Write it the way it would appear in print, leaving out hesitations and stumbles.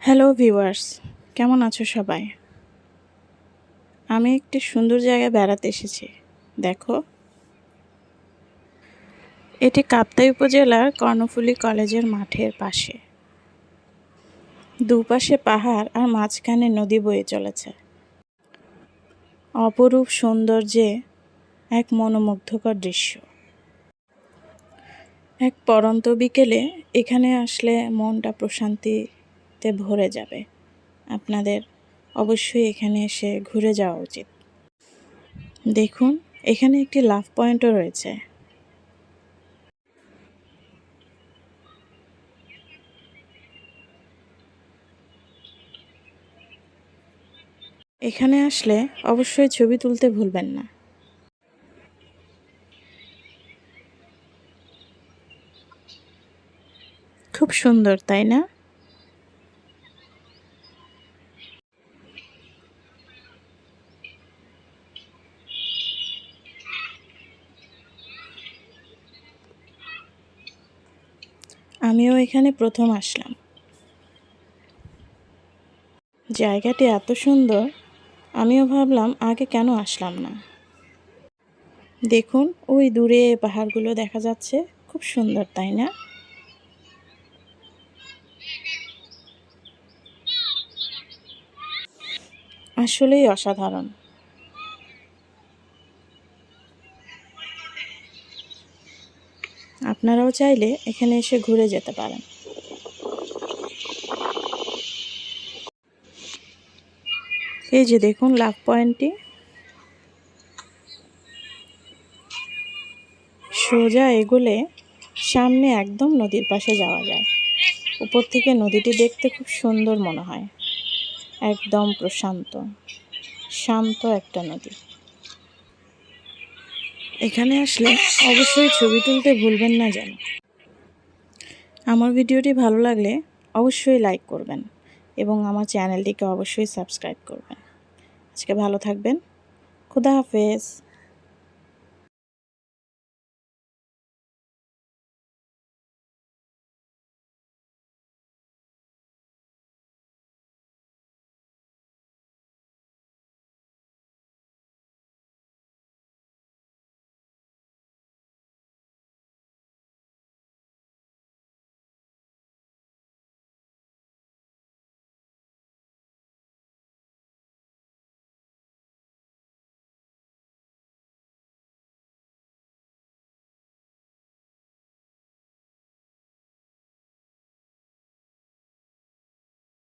Hello viewers, কেমন আছো সবাই? আমি একটি সুন্দর জায়গায় বেড়াতে এসেছি। দেখো, এটি কাপ্তাই উপজেলার কর্ণফুলী কলেজের মাঠের পাশে। দুপাশে পাহাড় আর মাঝখানে নদী বয়ে চলেছে। অপরূপ সৌন্দর্যে এক মনোমুগ্ধকর দৃশ্য। এক পড়ন্ত বিকেলে এখানে আসলে মনটা প্রশান্তিতে ভরে যাবে। আপনাদের অবশ্যই এখানে এসে ঘুরে যাওয়া উচিত। দেখুন, এখানে একটি লাভ পয়েন্টও রয়েছে। এখানে আসলে অবশ্যই ছবি তুলতে ভুলবেন না। খুব সুন্দর, তাই না? আমিও এখানে প্রথম আসলাম। জায়গাটি এত সুন্দর, আমিও ভাবলাম আগে কেন আসলাম না। দেখুন, ওই দূরে পাহাড়গুলো দেখা যাচ্ছে, খুব সুন্দর, তাই না? আসলেই অসাধারণ। আপনারাও চাইলে এখানে এসে ঘুরে যেতে পারেন। এই যে দেখুন লাভ পয়েন্টটি, সোজা এগোলে সামনে একদম নদীর পাশে যাওয়া যায়। উপর থেকে নদীটি দেখতে খুব সুন্দর মনে হয়। একদম প্রশান্ত, শান্ত একটা নদী। এখানে আসলে অবশ্যই ছবি তুলতে ভুলবেন না যেন। আমার ভিডিওটি ভালো লাগলে অবশ্যই লাইক করবেন এবং আমার চ্যানেলটিকে অবশ্যই সাবস্ক্রাইব করবেন। আজকে ভালো থাকবেন। খুদা হাফেজ।